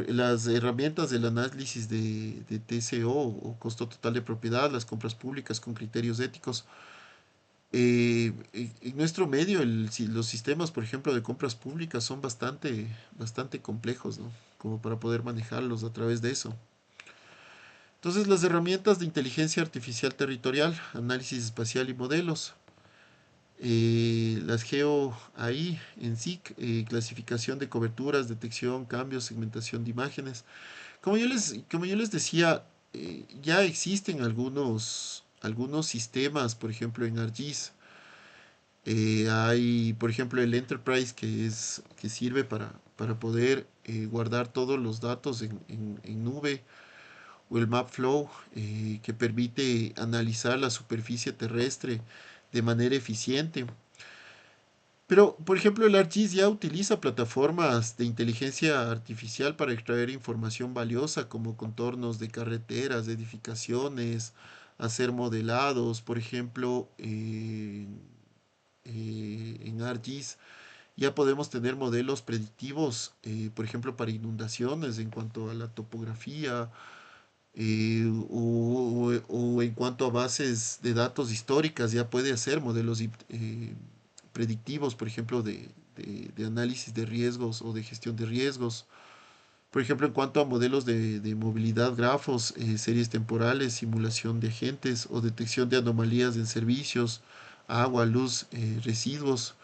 las herramientas del análisis de TCO o costo total de propiedad, las compras públicas con criterios éticos. En nuestro medio, los sistemas, por ejemplo, de compras públicas son bastante complejos, ¿no? Como para poder manejarlos a través de eso. Entonces, las herramientas de inteligencia artificial territorial, análisis espacial y modelos, las GeoAI en SIC, clasificación de coberturas, detección, cambios, segmentación de imágenes. Como yo les decía, ya existen algunos sistemas, por ejemplo, en ArcGIS. Hay, por ejemplo, el Enterprise que sirve para poder guardar todos los datos en nube, o el MapFlow, que permite analizar la superficie terrestre de manera eficiente. Pero, por ejemplo, el ArcGIS ya utiliza plataformas de inteligencia artificial para extraer información valiosa como contornos de carreteras, de edificaciones, hacer modelados, por ejemplo, en ArcGIS ya podemos tener modelos predictivos, por ejemplo, para inundaciones en cuanto a la topografía, o en cuanto a bases de datos históricas, ya puede hacer modelos predictivos, por ejemplo, de análisis de riesgos o de gestión de riesgos. Por ejemplo, en cuanto a modelos de movilidad, grafos, series temporales, simulación de agentes o detección de anomalías en servicios, agua, luz, residuos.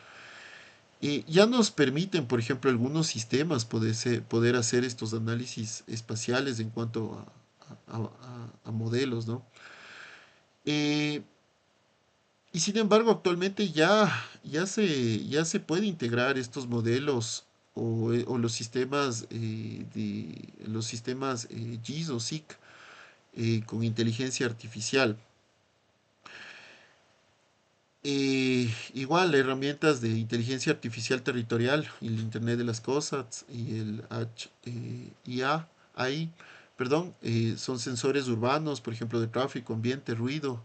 Ya nos permiten, por ejemplo, algunos sistemas poder hacer estos análisis espaciales en cuanto a modelos, ¿no? Eh, y sin embargo, actualmente ya se puede integrar estos modelos o los sistemas GIS o SIC con inteligencia artificial. Igual, herramientas de inteligencia artificial territorial, el Internet de las Cosas y el IA, AI, perdón, son sensores urbanos, por ejemplo, de tráfico, ambiente, ruido,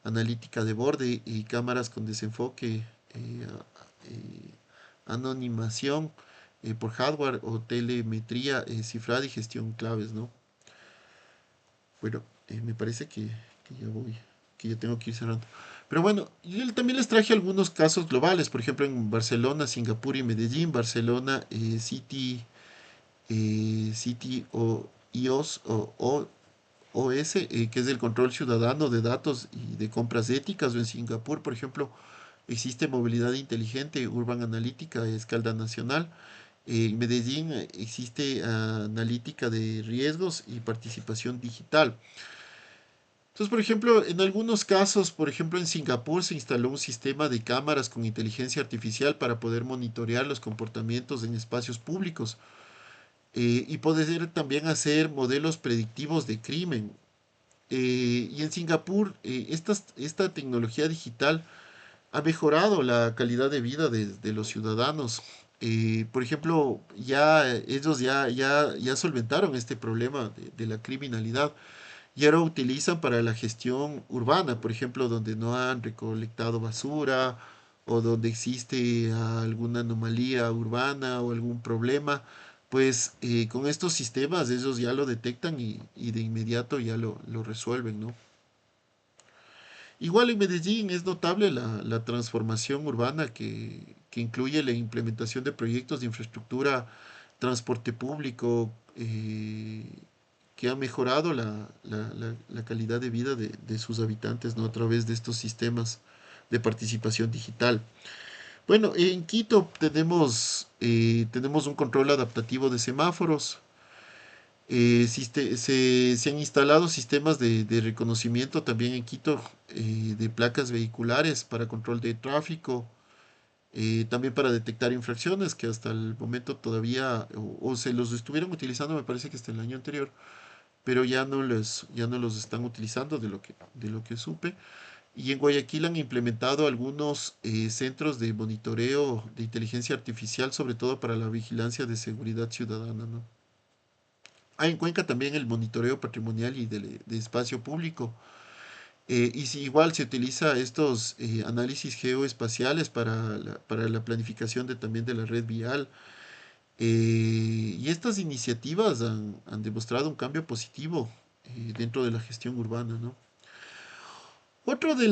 analítica de borde y cámaras con desenfoque, anonimación por hardware o telemetría cifrada y gestión claves, ¿no? Bueno, me parece que ya tengo que ir cerrando. Pero bueno, yo también les traje algunos casos globales, por ejemplo, en Barcelona, Singapur y Medellín. Barcelona, City o IOS o OS, que es el control ciudadano de datos y de compras éticas. O en Singapur, por ejemplo, existe movilidad inteligente, Urban Analítica a escala nacional. En Medellín existe analítica de riesgos y participación digital. Entonces, por ejemplo, en algunos casos, por ejemplo, en Singapur se instaló un sistema de cámaras con inteligencia artificial para poder monitorear los comportamientos en espacios públicos, y poder también hacer modelos predictivos de crimen. Y en Singapur, esta tecnología digital ha mejorado la calidad de vida de los ciudadanos. Por ejemplo, ellos ya solventaron este problema de la criminalidad y ahora utilizan para la gestión urbana, por ejemplo, donde no han recolectado basura o donde existe alguna anomalía urbana o algún problema, pues con estos sistemas ellos ya lo detectan y de inmediato ya lo resuelven, ¿no? Igual en Medellín es notable la transformación urbana que incluye la implementación de proyectos de infraestructura, transporte público, que ha mejorado la calidad de vida de sus habitantes, ¿no? A través de estos sistemas de participación digital. Bueno, en Quito tenemos un control adaptativo de semáforos. Se han instalado sistemas de reconocimiento también en Quito, de placas vehiculares para control de tráfico, también para detectar infracciones que hasta el momento todavía o se los estuvieron utilizando, me parece que hasta el año anterior, pero ya no los están utilizando de lo que supe. Y en Guayaquil han implementado algunos centros de monitoreo de inteligencia artificial, sobre todo para la vigilancia de seguridad ciudadana, ¿no? Hay en Cuenca también el monitoreo patrimonial y de espacio público. Y si igual se utiliza estos análisis geoespaciales para la planificación también de la red vial. Y estas iniciativas han demostrado un cambio positivo dentro de la gestión urbana, ¿no? Otro de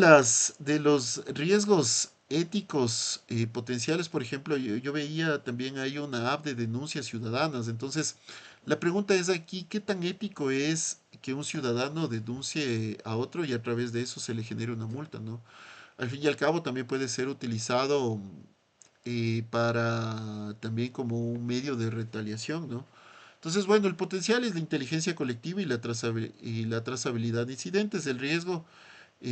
los riesgos éticos potenciales, por ejemplo, yo veía también hay una app de denuncias ciudadanas. Entonces, la pregunta es aquí, ¿qué tan ético es que un ciudadano denuncie a otro y a través de eso se le genere una multa, ¿no? Al fin y al cabo también puede ser utilizado para también como un medio de retaliación, ¿no? Entonces, bueno, el potencial es la inteligencia colectiva y y la trazabilidad de incidentes. El riesgo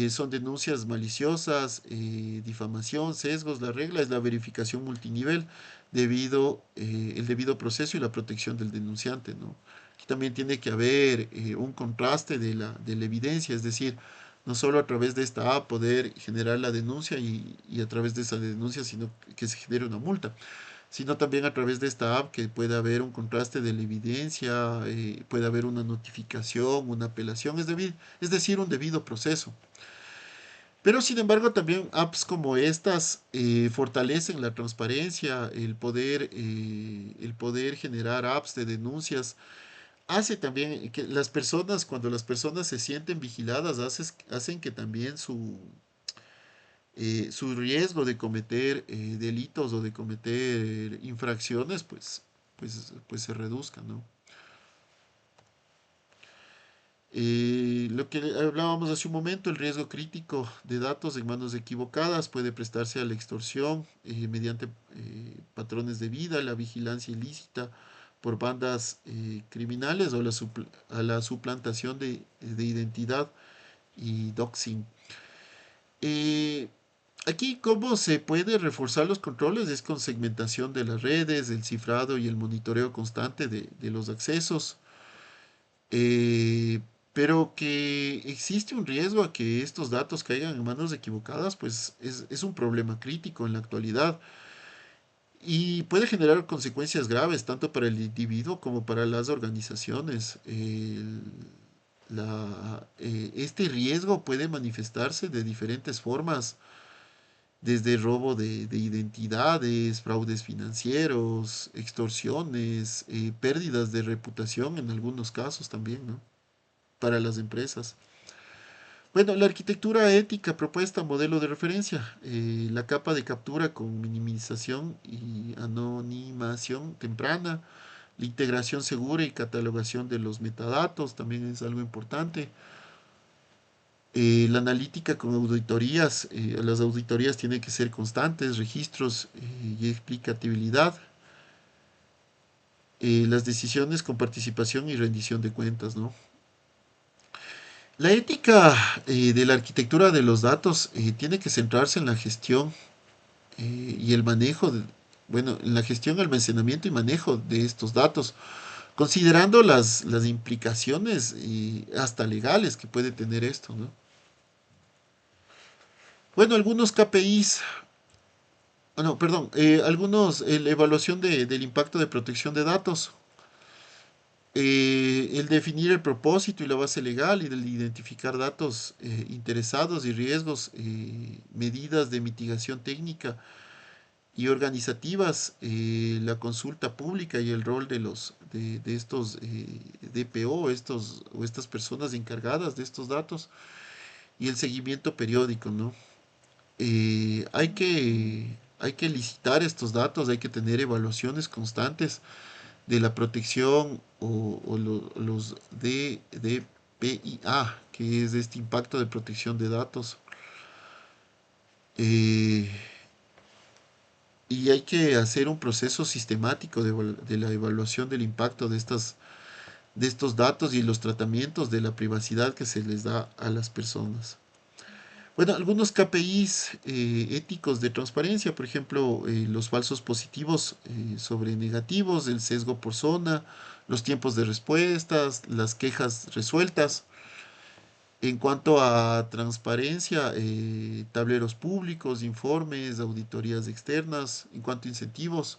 son denuncias maliciosas, difamación, sesgos. La regla es la verificación multinivel, el debido proceso y la protección del denunciante, ¿no? Aquí también tiene que haber un contraste de la evidencia, es decir, no solo a través de esta app poder generar la denuncia y a través de esa denuncia, sino que se genere una multa, sino también a través de esta app que pueda haber un contraste de la evidencia, puede haber una notificación, una apelación, es decir, un debido proceso. Pero sin embargo, también apps como estas fortalecen la transparencia, el poder generar apps de denuncias. Hace también que las personas, cuando las personas se sienten vigiladas, hacen que también su riesgo de cometer delitos o de cometer infracciones, pues se reduzca, ¿no? Lo que hablábamos hace un momento, el riesgo crítico de datos en manos equivocadas puede prestarse a la extorsión mediante patrones de vida, la vigilancia ilícita por bandas criminales o a la suplantación de identidad y doxing. Eh, Aquí, ¿cómo se puede reforzar los controles? Es con segmentación de las redes, el cifrado y el monitoreo constante de los accesos. Eh, pero que existe un riesgo a que estos datos caigan en manos equivocadas, pues es un problema crítico en la actualidad y puede generar consecuencias graves tanto para el individuo como para las organizaciones. Este riesgo puede manifestarse de diferentes formas, desde robo de identidades, fraudes financieros, extorsiones, pérdidas de reputación en algunos casos también, ¿no? Para las empresas. Bueno, la arquitectura ética propuesta, modelo de referencia, la capa de captura con minimización y anonimación temprana, la integración segura y catalogación de los metadatos también es algo importante. La analítica con auditorías, las auditorías tienen que ser constantes, registros y explicatibilidad. Las decisiones con participación y rendición de cuentas, ¿no? La ética de la arquitectura de los datos tiene que centrarse en la gestión y el manejo, bueno, en la gestión, almacenamiento y manejo de estos datos, considerando las implicaciones hasta legales que puede tener esto, ¿no? Bueno, algunos KPIs, no, perdón, la evaluación del impacto de protección de datos. El definir el propósito y la base legal y el identificar datos interesados y riesgos, medidas de mitigación técnica y organizativas, la consulta pública y el rol de estos DPO, o estas personas encargadas de estos datos y el seguimiento periódico, ¿no? Hay que licitar estos datos, hay que tener evaluaciones constantes de la protección los DPIA, que es este impacto de protección de datos. Eh, y hay que hacer un proceso sistemático de la evaluación del impacto de estos datos y los tratamientos de la privacidad que se les da a las personas. Bueno, algunos KPIs éticos de transparencia, por ejemplo, los falsos positivos sobre negativos, el sesgo por zona, los tiempos de respuestas, las quejas resueltas. En cuanto a transparencia, tableros públicos, informes, auditorías externas. En cuanto a incentivos,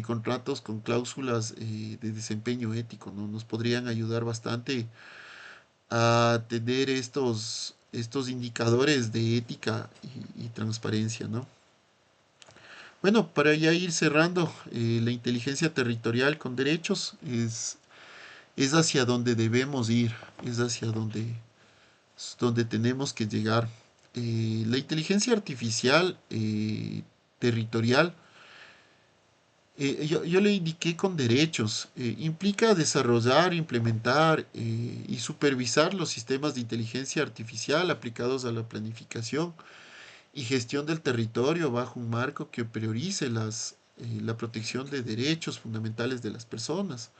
contratos con cláusulas de desempeño ético, ¿no? Nos podrían ayudar bastante a tener estos indicadores de ética y transparencia, ¿no? Bueno, para ya ir cerrando, la inteligencia territorial con derechos es hacia donde debemos ir, es hacia donde tenemos que llegar. La inteligencia artificial territorial, yo le indiqué con derechos, implica desarrollar, implementar y supervisar los sistemas de inteligencia artificial aplicados a la planificación y gestión del territorio bajo un marco que priorice la protección de derechos fundamentales de las personas.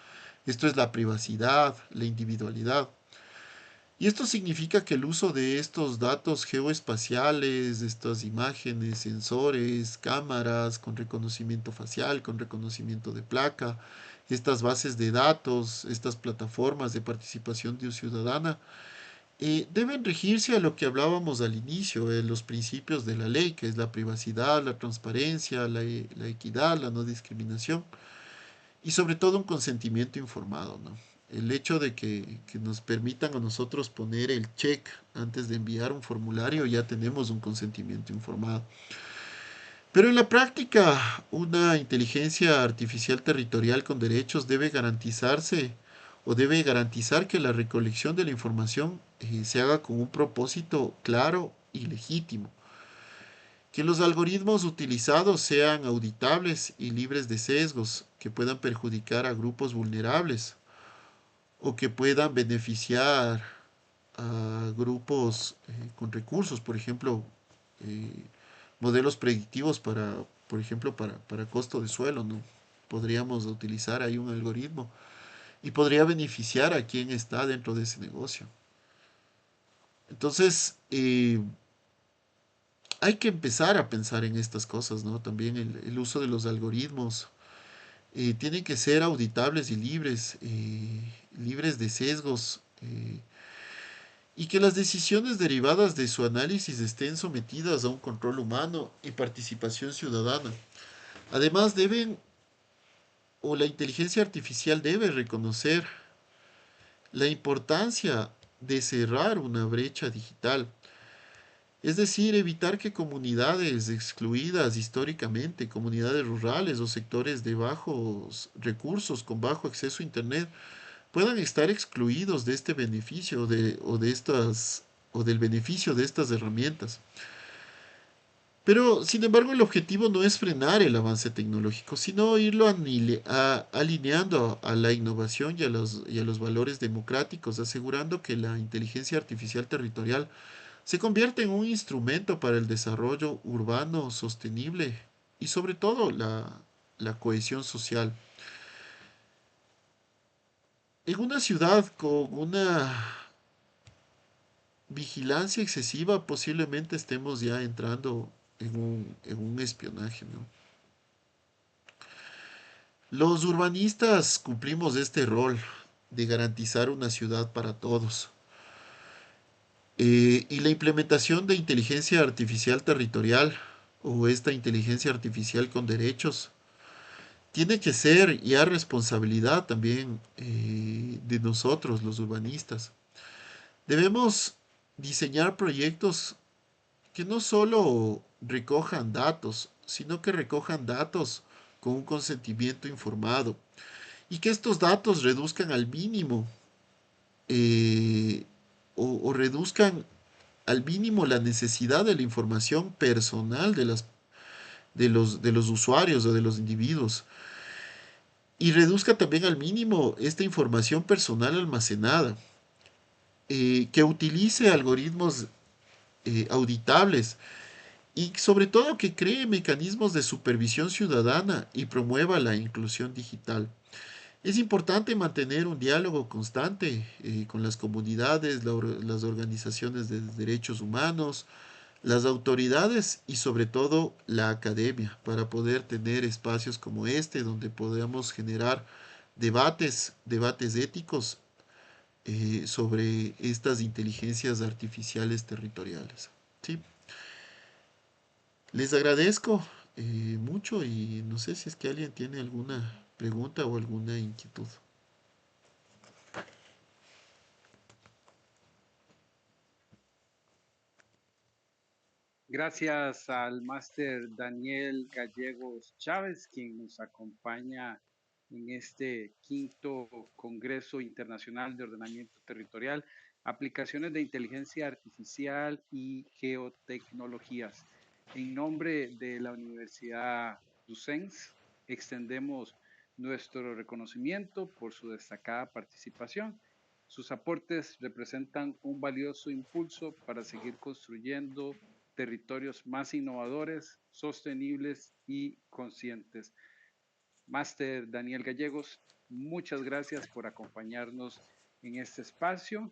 Esto es la privacidad, la individualidad. Y esto significa que el uso de estos datos geoespaciales, de estas imágenes, sensores, cámaras con reconocimiento facial, con reconocimiento de placa, estas bases de datos, estas plataformas de participación ciudadana, deben regirse a lo que hablábamos al inicio, los principios de la ley, que es la privacidad, la transparencia, la equidad, la no discriminación y sobre todo un consentimiento informado, ¿no? El hecho de que nos permitan a nosotros poner el check antes de enviar un formulario, ya tenemos un consentimiento informado. Pero en la práctica, una inteligencia artificial territorial con derechos debe garantizarse o debe garantizar que la recolección de la información se haga con un propósito claro y legítimo. Que los algoritmos utilizados sean auditables y libres de sesgos que puedan perjudicar a grupos vulnerables o que puedan beneficiar a grupos con recursos, por ejemplo, eh, modelos predictivos por ejemplo, para costo de suelo, ¿no? Podríamos utilizar ahí un algoritmo y podría beneficiar a quien está dentro de ese negocio. Entonces, hay que empezar a pensar en estas cosas, ¿no? También el uso de los algoritmos tienen que ser auditables y libres, libres de sesgos, y que las decisiones derivadas de su análisis estén sometidas a un control humano y participación ciudadana. Además, la inteligencia artificial debe reconocer la importancia de cerrar una brecha digital. Es decir, evitar que comunidades excluidas históricamente, comunidades rurales o sectores de bajos recursos con bajo acceso a Internet, puedan estar excluidos de este beneficio o del beneficio de estas herramientas. Pero, sin embargo, el objetivo no es frenar el avance tecnológico, sino irlo alineando a la innovación y a los valores democráticos, asegurando que la inteligencia artificial territorial se convierte en un instrumento para el desarrollo urbano sostenible y sobre todo la cohesión social. En una ciudad con una vigilancia excesiva posiblemente estemos ya entrando en un espionaje, ¿no? Los urbanistas cumplimos este rol de garantizar una ciudad para todos. Y la implementación de inteligencia artificial territorial o esta inteligencia artificial con derechos tiene que ser ya responsabilidad también de nosotros, los urbanistas. Debemos diseñar proyectos que no solo recojan datos, sino que recojan datos con un consentimiento informado y que estos datos reduzcan al mínimo eh, o reduzcan al mínimo la necesidad de la información personal de los usuarios o de los individuos y reduzca también al mínimo esta información personal almacenada, que utilice algoritmos auditables y sobre todo que cree mecanismos de supervisión ciudadana y promueva la inclusión digital. Es importante mantener un diálogo constante con las comunidades, las organizaciones de derechos humanos, las autoridades y sobre todo la academia para poder tener espacios como este donde podamos generar debates éticos sobre estas inteligencias artificiales territoriales. ¿Sí? Les agradezco mucho y no sé si es que alguien tiene alguna pregunta o alguna inquietud. Gracias al máster Daniel Gallegos Chávez, quien nos acompaña en este quinto Congreso Internacional de Ordenamiento Territorial, Aplicaciones de Inteligencia Artificial y Geotecnologías. En nombre de la Universidad Dussens, extendemos nuestro reconocimiento por su destacada participación. Sus aportes representan un valioso impulso para seguir construyendo territorios más innovadores, sostenibles y conscientes. Máster Daniel Gallegos, muchas gracias por acompañarnos en este espacio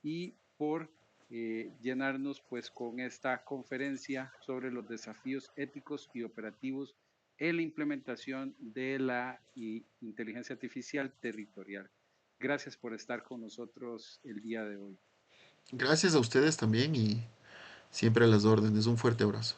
y por llenarnos pues con esta conferencia sobre los desafíos éticos y operativos en la implementación de la inteligencia artificial territorial. Gracias por estar con nosotros el día de hoy. Gracias a ustedes también y siempre a las órdenes. Un fuerte abrazo.